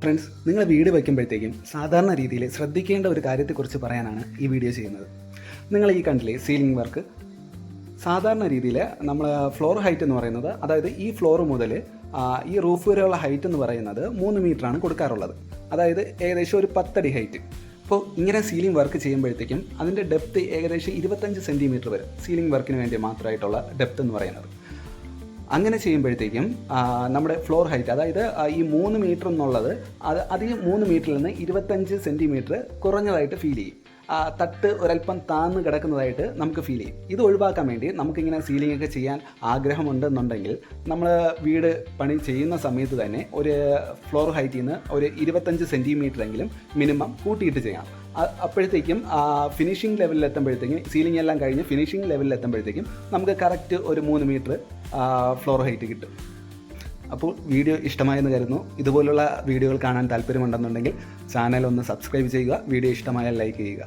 Friends, നിങ്ങൾ വീട് വയ്ക്കുമ്പോഴത്തേക്കും സാധാരണ രീതിയിൽ ശ്രദ്ധിക്കേണ്ട ഒരു കാര്യത്തെക്കുറിച്ച് പറയാനാണ് ഈ വീഡിയോ ചെയ്യുന്നത്. നിങ്ങൾ ഈ കണ്ടില്ലേ സീലിംഗ് വർക്ക്. സാധാരണ രീതിയിൽ നമ്മൾ ഫ്ലോർ ഹൈറ്റ് എന്ന് പറയുന്നത്, അതായത് ഈ ഫ്ലോർ മുതൽ ഈ റൂഫ് വരെയുള്ള ഹൈറ്റ് എന്ന് പറയുന്നത് 3 മീറ്ററാണ് കൊടുക്കാറുള്ളത്. അതായത് ഏകദേശം ഒരു 10 അടി ഹൈറ്റ്. അപ്പോൾ ഇങ്ങനെ സീലിംഗ് വർക്ക് ചെയ്യുമ്പോഴത്തേക്കും അതിൻ്റെ ഡെപ്ത് ഏകദേശം 25 സെൻറ്റിമീറ്റർ വരും. സീലിംഗ് വർക്കിന് വേണ്ടി മാത്രമായിട്ടുള്ള ഡെപ്ത് എന്ന് പറയുന്നത്. അങ്ങനെ ചെയ്യുമ്പോഴത്തേക്കും നമ്മുടെ ഫ്ലോർ ഹൈറ്റ്, അതായത് ഈ 3 മീറ്റർ എന്നുള്ളത് അത് ഈ 3 മീറ്ററിൽ നിന്ന് 25 സെൻറ്റിമീറ്റർ കുറഞ്ഞതായിട്ട് ഫീൽ ചെയ്യും. തട്ട് ഒരല്പം താഴ്ന്ന് കിടക്കുന്നതായിട്ട് നമുക്ക് ഫീൽ ചെയ്യും. ഇത് ഒഴിവാക്കാൻ വേണ്ടി നമുക്കിങ്ങനെ സീലിംഗ് ഒക്കെ ചെയ്യാൻ ആഗ്രഹമുണ്ടെന്നുണ്ടെങ്കിൽ നമ്മൾ വീട് പണി ചെയ്യുന്ന സമയത്ത് തന്നെ ഒരു ഫ്ലോർ ഹൈറ്റിൽ നിന്ന് ഒരു 25 സെൻറ്റിമീറ്റർ എങ്കിലും മിനിമം കൂട്ടിയിട്ട് ചെയ്യാം. അപ്പോഴത്തേക്കും ഫിനിഷിംഗ് ലെവലിൽ എത്തുമ്പോഴത്തേക്കും, സീലിംഗ് എല്ലാം കഴിഞ്ഞ് ഫിനിഷിംഗ് ലെവലിൽ എത്തുമ്പോഴത്തേക്കും നമുക്ക് കറക്റ്റ് ഒരു 3 മീറ്റർ ഫ്ലോർ ഹൈറ്റ് കിട്ടും. അപ്പോൾ വീഡിയോ ഇഷ്ടമായെന്ന് കരുതുന്നു. ഇതുപോലുള്ള വീഡിയോകൾ കാണാൻ താല്പര്യമുണ്ടെന്നുണ്ടെങ്കിൽ ചാനൽ ഒന്ന് സബ്സ്ക്രൈബ് ചെയ്യുക. വീഡിയോ ഇഷ്ടമായാൽ ലൈക്ക് ചെയ്യുക.